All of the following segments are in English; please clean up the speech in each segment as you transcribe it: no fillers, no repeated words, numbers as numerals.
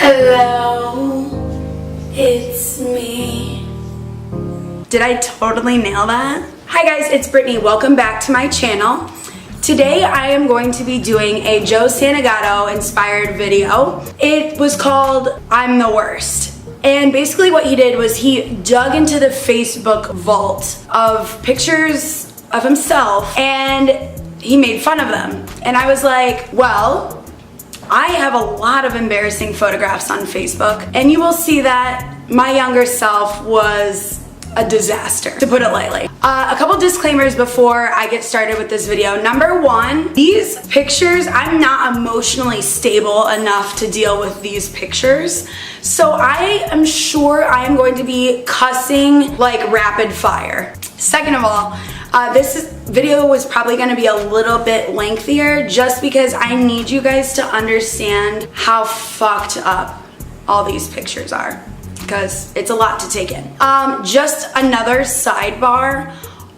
Hello, it's me. Did I totally nail that? Hi guys, it's Brittany. Welcome back to my channel. Today I am going to be doing a Joe Santagato inspired video. It was called I'm the Worst. And basically what he did was he dug into the Facebook vault of pictures of himself and he made fun of them. And I was like, well, I have a lot of embarrassing photographs on Facebook, and you will see that my younger self was a disaster, to put it lightly. A couple disclaimers before I get started with this video. Number one, these pictures, I'm not emotionally stable enough to deal with these pictures. So I am sure I am going to be cussing like rapid fire. Second of all, this video was probably going to be a little bit lengthier just because I need you guys to understand how fucked up all these pictures are, because it's a lot to take in. Just another sidebar.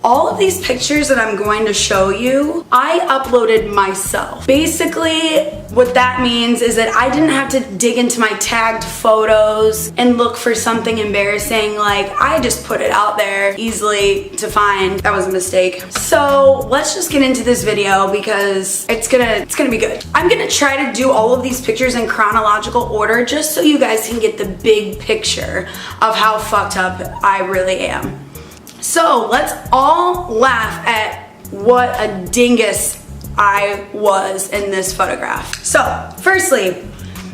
All of these pictures that I'm going to show you, I uploaded myself. Basically, what that means is that I didn't have to dig into my tagged photos and look for something embarrassing. Like, I just put it out there easily to find. That was a mistake. So let's just get into this video because it's gonna be good. I'm gonna try to do all of these pictures in chronological order just so you guys can get the big picture of how fucked up I really am. So let's all laugh at what a dingus I was in this photograph. So firstly,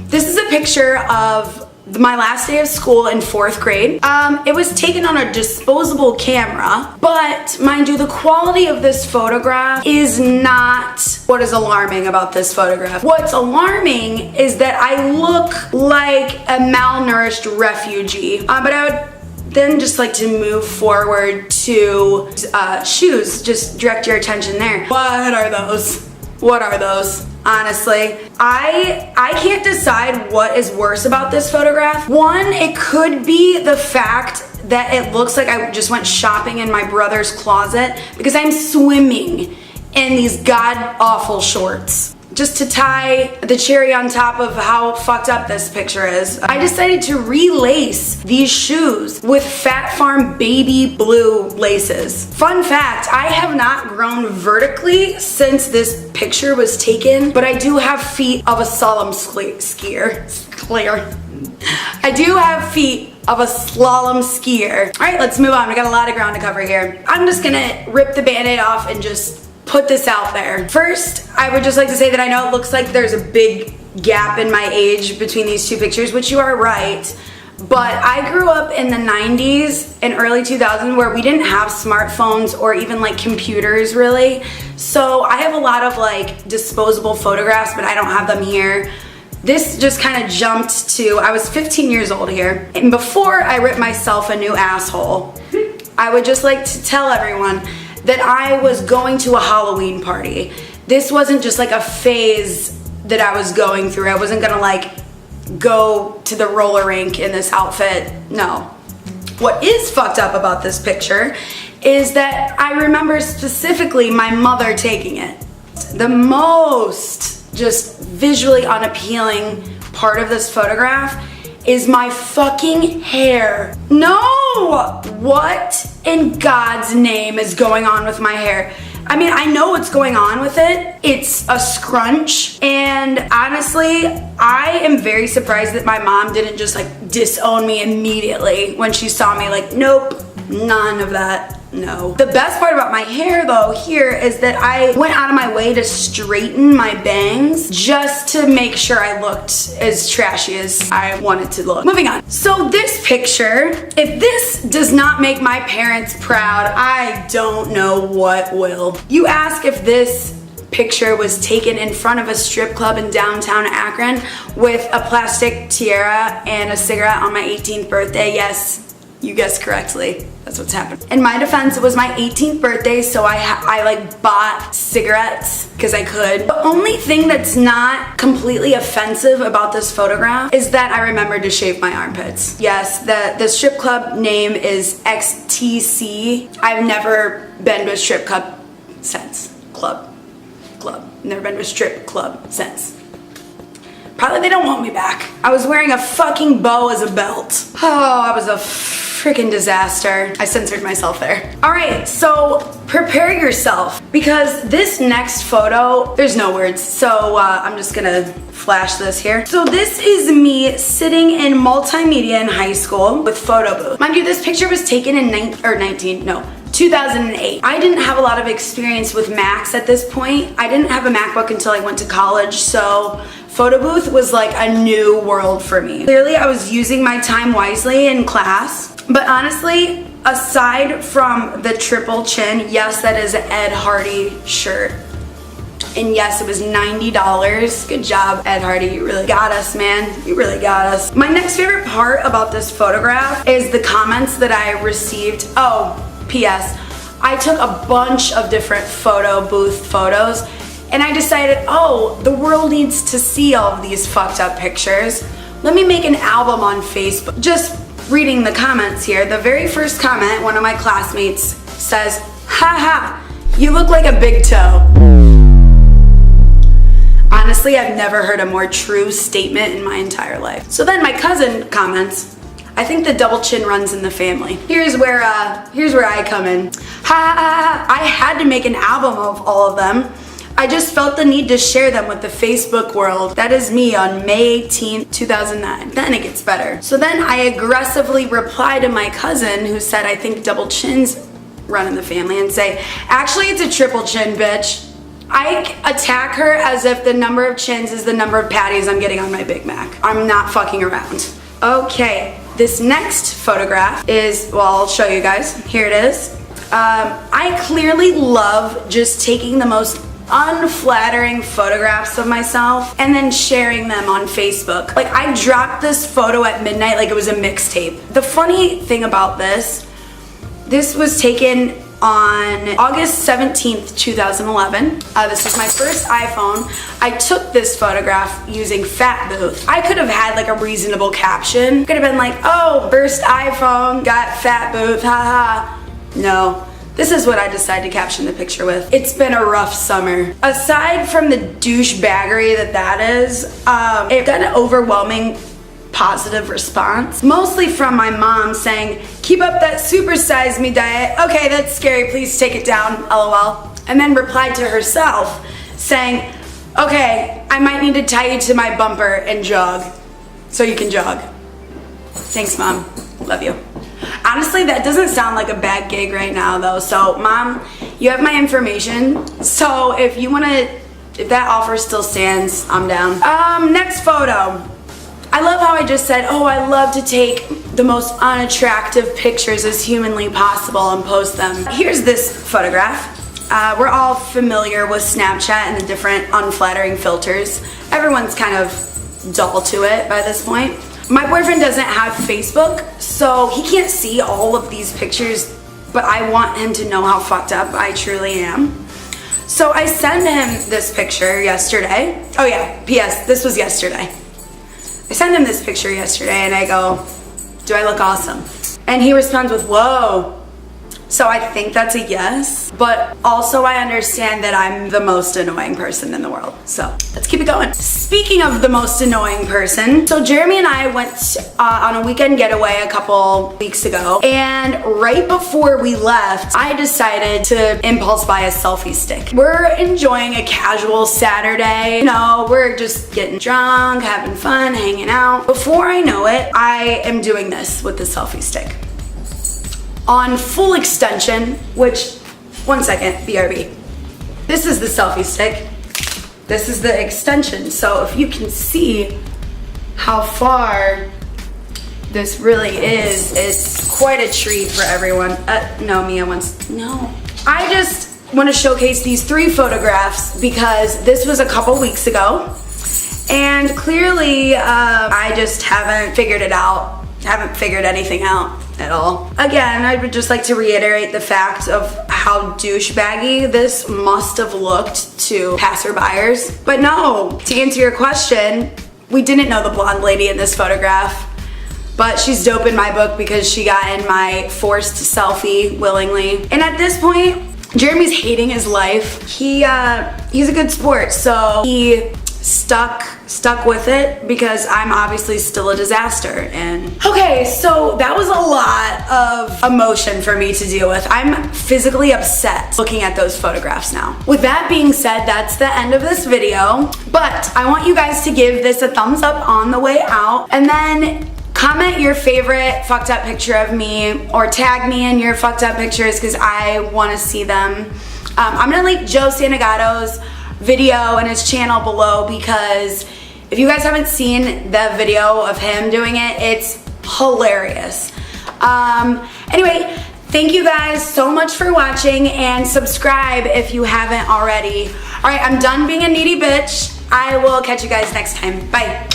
this is a picture of my last day of school in 4th grade. It was taken on a disposable camera, but mind you, the quality of this photograph is not what is alarming about this photograph. What's alarming is that I look like a malnourished refugee, but I would then just like to move forward to shoes. Just direct your attention there. What are those? What are those? Honestly, I can't decide what is worse about this photograph. One, it could be the fact that it looks like I just went shopping in my brother's closet because I'm swimming in these god-awful shorts. Just to tie the cherry on top of how fucked up this picture is, I decided to relace these shoes with Fat Farm baby blue laces. Fun fact, I have not grown vertically since this picture was taken, but I do have feet of a slalom skier. I do have feet of a slalom skier. All right, let's move on. We got a lot of ground to cover here. I'm just gonna rip the band-aid off and just put this out there. First, I would just like to say that I know it looks like there's a big gap in my age between these two pictures, which you are right, but I grew up in the 90s and early 2000s where we didn't have smartphones or even like computers really. So I have a lot of like disposable photographs, but I don't have them here. This just kind of jumped to, I was 15 years old here, and before I ripped myself a new asshole, I would just like to tell everyone that I was going to a Halloween party. This wasn't just like a phase that I was going through. I wasn't gonna like go to the roller rink in this outfit, no. What is fucked up about this picture is that I remember specifically my mother taking it. The most just visually unappealing part of this photograph is my fucking hair. No! What in God's name is going on with my hair? I mean, I know what's going on with it. It's a scrunch, and honestly, I am very surprised that my mom didn't just like disown me immediately when she saw me. Like, nope, none of that. No. The best part about my hair though here is that I went out of my way to straighten my bangs just to make sure I looked as trashy as I wanted to look. Moving on. So this picture, if this does not make my parents proud, I don't know what will. You ask if this picture was taken in front of a strip club in downtown Akron with a plastic tiara and a cigarette on my 18th birthday. Yes, you guessed correctly. That's what's happened. In my defense, it was my 18th birthday, so I like bought cigarettes because I could. The only thing that's not completely offensive about this photograph is that I remembered to shave my armpits. Yes, the strip club name is XTC. I've never been to a strip club since. Never been to a strip club since. Probably they don't want me back. I was wearing a fucking bow as a belt. Oh, I was a freaking disaster. I censored myself there. All right, so prepare yourself because this next photo, there's no words. So I'm just gonna flash this here. So this is me sitting in multimedia in high school with photo booth. Mind you, this picture was taken in 2008. I didn't have a lot of experience with Macs at this point. I didn't have a MacBook until I went to college, so photo booth was like a new world for me. Clearly, I was using my time wisely in class, but honestly, aside from the triple chin, yes, that is an Ed Hardy shirt. And yes, it was $90. Good job, Ed Hardy. You really got us, man. You really got us. My next favorite part about this photograph is the comments that I received. Oh, P.S. I took a bunch of different photo booth photos and I decided, oh, the world needs to see all of these fucked up pictures. Let me make an album on Facebook. Just reading the comments here, the very first comment, one of my classmates says, haha, you look like a big toe. Honestly, I've never heard a more true statement in my entire life. So then my cousin comments, I think the double chin runs in the family. Here's where I come in. I had to make an album of all of them. I just felt the need to share them with the Facebook world. That is me on May 18th, 2009. Then it gets better. So then I aggressively reply to my cousin who said, I think double chins run in the family, and say, actually it's a triple chin, bitch. I attack her as if the number of chins is the number of patties I'm getting on my Big Mac. I'm not fucking around. Okay, this next photograph is, well, I'll show you guys. Here it is. I clearly love just taking the most unflattering photographs of myself and then sharing them on Facebook. Like, I dropped this photo at midnight like it was a mixtape. The funny thing about this was taken on August 17th, 2011. This was my first iPhone. I took this photograph using Fat Booth. I could have had like a reasonable caption. Could have been like, oh, first iPhone, got Fat Booth, haha. No. This is what I decided to caption the picture with. It's been a rough summer. Aside from the douchebaggery that is, it got an overwhelming positive response. Mostly from my mom saying, keep up that supersize me diet. Okay, that's scary, please take it down, LOL. And then replied to herself saying, okay, I might need to tie you to my bumper and jog so you can jog. Thanks, Mom. Love you. Honestly, that doesn't sound like a bad gig right now though. So Mom, you have my information. So if that offer still stands, I'm down. Next photo. I love how I just said, oh, I love to take the most unattractive pictures as humanly possible and post them. Here's this photograph. We're all familiar with Snapchat and the different unflattering filters. Everyone's kind of dull to it by this point. My boyfriend doesn't have Facebook, so he can't see all of these pictures, but I want him to know how fucked up I truly am. So I sent him this picture yesterday. Oh yeah, P.S. This was yesterday. I sent him this picture yesterday and I go, do I look awesome? And he responds with, whoa. So I think that's a yes, but also I understand that I'm the most annoying person in the world. So let's keep it going. Speaking of the most annoying person, so Jeremy and I went on a weekend getaway a couple weeks ago, and right before we left, I decided to impulse buy a selfie stick. We're enjoying a casual Saturday. You know, we're just getting drunk, having fun, hanging out. Before I know it, I am doing this with the selfie stick. On full extension, which, one second, BRB. This is the selfie stick. This is the extension. So if you can see how far this really is, it's quite a treat for everyone. No, Mia wants, no. I just want to showcase these 3 photographs because this was a couple weeks ago. And clearly, I just haven't figured it out. Haven't figured anything out at all. Again, I would just like to reiterate the fact of how douchebaggy this must have looked to passerbyers. But no, to answer your question, we didn't know the blonde lady in this photograph, but she's dope in my book because she got in my forced selfie willingly. And at this point, Jeremy's hating his life. He's a good sport, so he stuck with it because I'm obviously still a disaster. And okay, so that was a lot of emotion for me to deal with. I'm physically upset looking at those photographs now. With that being said, that's the end of this video, but I want you guys to give this a thumbs up on the way out, and then comment your favorite fucked up picture of me, or tag me in your fucked up pictures because I want to see them. I'm gonna link Joe Santagato's video and his channel below, because if you guys haven't seen the video of him doing it, it's hilarious. Anyway, thank you guys so much for watching, and subscribe if you haven't already. All right, I'm done being a needy bitch. I will catch you guys next time. Bye.